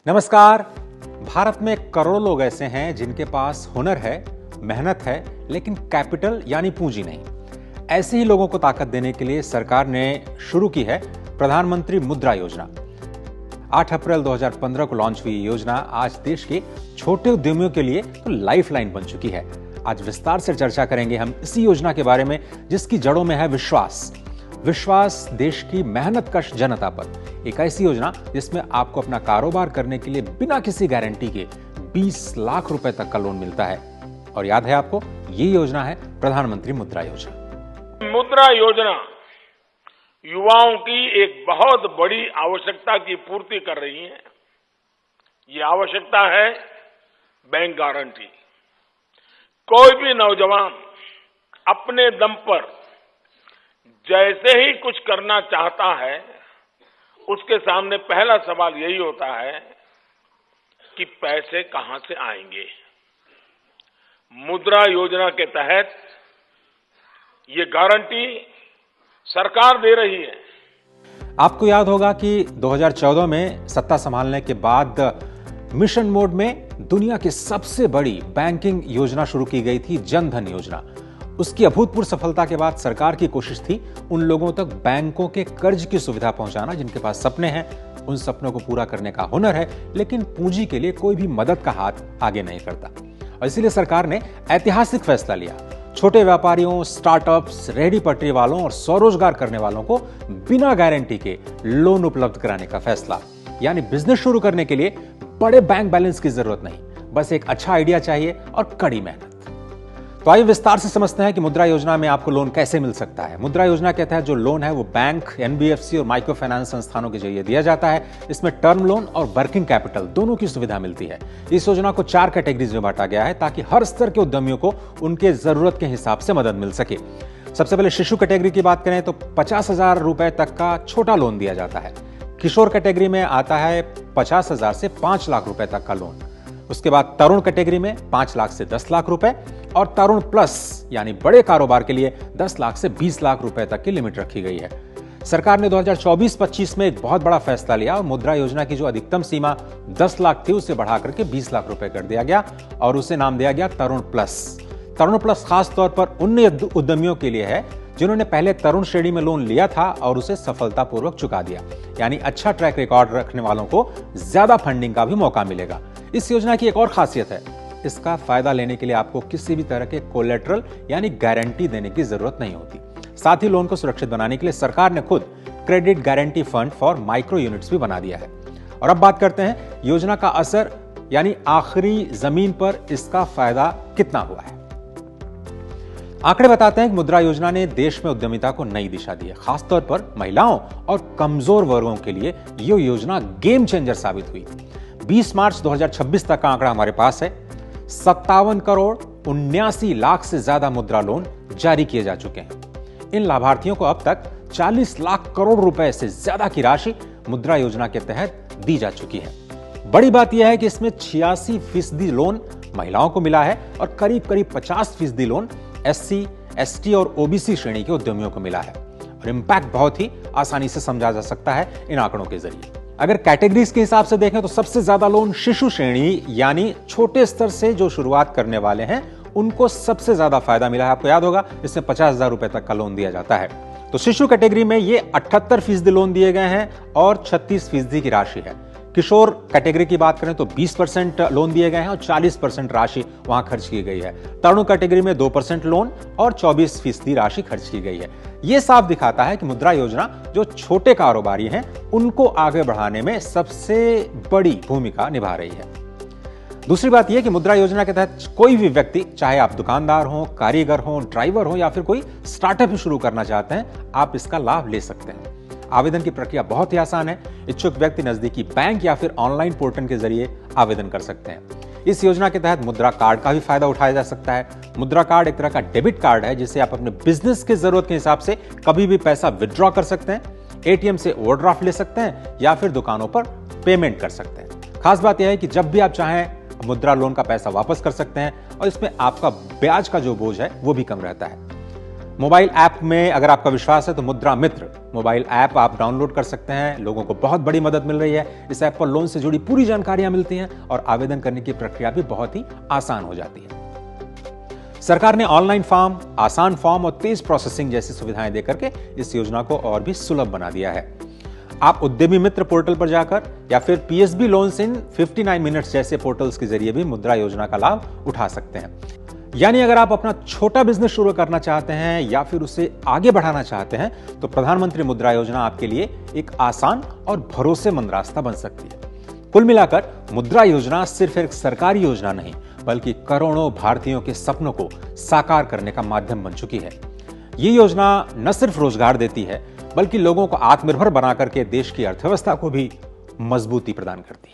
नमस्कार। भारत में करोड़ों लोग ऐसे हैं जिनके पास हुनर है, मेहनत है, लेकिन कैपिटल यानी पूंजी नहीं। ऐसे ही लोगों को ताकत देने के लिए सरकार ने शुरू की है प्रधानमंत्री मुद्रा योजना। 8 अप्रैल 2015 को लॉन्च हुई ये योजना आज देश के छोटे उद्यमियों के लिए तो लाइफलाइन बन चुकी है। आज विस्तार से चर्चा करेंगे हम इसी योजना के बारे में, जिसकी जड़ों में है विश्वास देश की मेहनतकश जनता पर। एक ऐसी योजना जिसमें आपको अपना कारोबार करने के लिए बिना किसी गारंटी के 20 लाख रुपए तक का लोन मिलता है। और याद है आपको, ये योजना है प्रधानमंत्री मुद्रा योजना। मुद्रा योजना युवाओं की एक बहुत बड़ी आवश्यकता की पूर्ति कर रही है। ये आवश्यकता है बैंक गारंटी। कोई भी नौजवान अपने दम पर जैसे ही कुछ करना चाहता है, उसके सामने पहला सवाल यही होता है कि पैसे कहां से आएंगे। मुद्रा योजना के तहत ये गारंटी सरकार दे रही है। आपको याद होगा कि 2014 में सत्ता संभालने के बाद मिशन मोड में दुनिया की सबसे बड़ी बैंकिंग योजना शुरू की गई थी, जन धन योजना। उसकी अभूतपूर्व सफलता के बाद सरकार की कोशिश थी उन लोगों तक बैंकों के कर्ज की सुविधा पहुंचाना जिनके पास सपने हैं, उन सपनों को पूरा करने का हुनर है, लेकिन पूंजी के लिए कोई भी मदद का हाथ आगे नहीं करता। और इसीलिए सरकार ने ऐतिहासिक फैसला लिया। छोटे व्यापारियों, स्टार्टअप्स, रेहड़ी पटरी वालों और स्वरोजगार करने वालों को बिना गारंटी के लोन उपलब्ध कराने का फैसला। यानी बिजनेस शुरू करने के लिए बड़े बैंक बैलेंस की जरूरत नहीं, बस एक अच्छा आइडिया चाहिए और कड़ी मेहनत। तो आइए विस्तार से समझते हैं कि मुद्रा योजना में आपको लोन कैसे मिल सकता है। मुद्रा योजना के तहत जो लोन है वो बैंक, एनबीएफसी और माइक्रो फाइनेंस संस्थानों के जरिए दिया जाता है। इसमें टर्म लोन और वर्किंग कैपिटल दोनों की सुविधा मिलती है। इस योजना को 4 कैटेगरीज में बांटा गया है ताकि हर स्तर के उद्यमियों को उनके जरूरत के हिसाब से मदद मिल सके। सबसे पहले शिशु कैटेगरी की बात करें तो 50,000 रुपए तक का छोटा लोन दिया जाता है। किशोर कैटेगरी में आता है 50,000 से 5 लाख रुपए तक का लोन। उसके बाद तरुण कैटेगरी में 5 लाख से 10 लाख रुपए और तरुण प्लस यानी बड़े कारोबार के लिए 10 लाख से 20 लाख रुपए तक की लिमिट रखी गई है। सरकार ने 2024-25 में एक बहुत बड़ा फैसला लिया और मुद्रा योजना की जो अधिकतम सीमा 10 लाख थी उसे बढ़ा करके 20 लाख रुपए कर दिया गया और उसे नाम दिया गया तरुण प्लस। तरुण प्लस खास तौर पर उन उद्यमियों के लिए है जिन्होंने पहले तरुण श्रेणी में लोन लिया था और उसे सफलतापूर्वक चुका दिया। यानी अच्छा ट्रैक रिकॉर्ड रखने वालों को ज्यादा फंडिंग का भी मौका मिलेगा। इस योजना की एक और खासियत है, इसका फायदा लेने के लिए आपको किसी भी तरह के कोलेटरल यानी गारंटी देने की जरूरत नहीं होती। साथ ही लोन को सुरक्षित बनाने के लिए सरकार ने खुद credit guarantee fund for micro units भी बना दिया है। और अब बात करते हैं योजना का असर यानी आखिरी जमीन पर इसका फायदा कितना हुआ है। आंकड़े बताते हैं कि मुद्रा योजना ने देश में उद्यमिता को नई दिशा दी है। खासतौर पर महिलाओं और कमजोर वर्गों के लिए यह योजना गेम चेंजर साबित हुई। 20 मार्च 2026 तक का आंकड़ा हमारे पास है। 57 करोड़ 79 लाख से ज्यादा मुद्रा लोन जारी किए जा चुके हैं। इन लाभार्थियों को अब तक 40 लाख करोड़ रुपए से ज्यादा की राशि मुद्रा योजना के तहत दी जा चुकी है। बड़ी बात यह है कि इसमें 86% लोन महिलाओं को मिला है और करीब 50% लोन एससी, एसटी और ओबीसी श्रेणी के उद्यमियों को मिला है। और इंपैक्ट बहुत ही आसानी से समझा जा सकता है इन आंकड़ों के जरिए। अगर कैटेगरीज के हिसाब से देखें तो सबसे ज्यादा लोन शिशु श्रेणी यानी छोटे स्तर से जो शुरुआत करने वाले हैं उनको सबसे ज्यादा फायदा मिला है। आपको याद होगा इसमें 50,000 रुपए तक का लोन दिया जाता है। तो शिशु कैटेगरी में ये 78% लोन दिए गए हैं और 36% की राशि है। किशोर कैटेगरी की बात करें तो 20% लोन दिए गए हैं और 40% राशि वहां खर्च की गई है। तरुण कैटेगरी में 2% लोन और 24% राशि खर्च की गई है। यह साफ दिखाता है कि मुद्रा योजना जो छोटे कारोबारी हैं उनको आगे बढ़ाने में सबसे बड़ी भूमिका निभा रही है। दूसरी बात यह कि मुद्रा योजना के तहत कोई भी व्यक्ति, चाहे आप दुकानदार हो, कारीगर हो, ड्राइवर हो या फिर कोई स्टार्टअप शुरू करना चाहते हैं, आप इसका लाभ ले सकते हैं। आवेदन की प्रक्रिया बहुत ही आसान है। इच्छुक व्यक्ति नजदीकी बैंक या फिर ऑनलाइन पोर्टल के जरिए आवेदन कर सकते हैं। इस योजना के तहत मुद्रा कार्ड का भी फायदा उठाया जा सकता है। मुद्रा कार्ड एक तरह का डेबिट कार्ड है जिसे आप अपने बिजनेस की जरूरत के हिसाब से कभी भी पैसा विड्रॉ कर सकते हैं, एटीएम से ओवरड्राफ्ट ले सकते हैं या फिर दुकानों पर पेमेंट कर सकते हैं। खास बात यह है कि जब भी आप चाहें मुद्रा लोन का पैसा वापस कर सकते हैं और इसमें आपका ब्याज का जो बोझ है वो भी कम रहता है। मोबाइल ऐप में अगर आपका विश्वास है तो मुद्रा मित्र मोबाइल ऐप आप डाउनलोड कर सकते हैं। लोगों को बहुत बड़ी मदद मिल रही है। इस ऐप पर लोन से जुड़ी पूरी जानकारियां मिलती हैं और आवेदन करने की प्रक्रिया भी बहुत ही आसान हो जाती है। सरकार ने ऑनलाइन फॉर्म, आसान फॉर्म और तेज प्रोसेसिंग जैसी सुविधाएं देकर के इस योजना को और भी सुलभ बना दिया है। आप उद्यमी मित्र पोर्टल पर जाकर या फिर पीएसबी लोन्स इन 59 मिनट्स जैसे पोर्टल्स के जरिए भी मुद्रा योजना का लाभ उठा सकते हैं। यानी अगर आप अपना छोटा बिजनेस शुरू करना चाहते हैं या फिर उसे आगे बढ़ाना चाहते हैं तो प्रधानमंत्री मुद्रा योजना आपके लिए एक आसान और भरोसेमंद रास्ता बन सकती है। कुल मिलाकर मुद्रा योजना सिर्फ एक सरकारी योजना नहीं बल्कि करोड़ों भारतीयों के सपनों को साकार करने का माध्यम बन चुकी है। ये योजना न सिर्फ रोजगार देती है बल्कि लोगों को आत्मनिर्भर बनाकर के देश की अर्थव्यवस्था को भी मजबूती प्रदान करती है।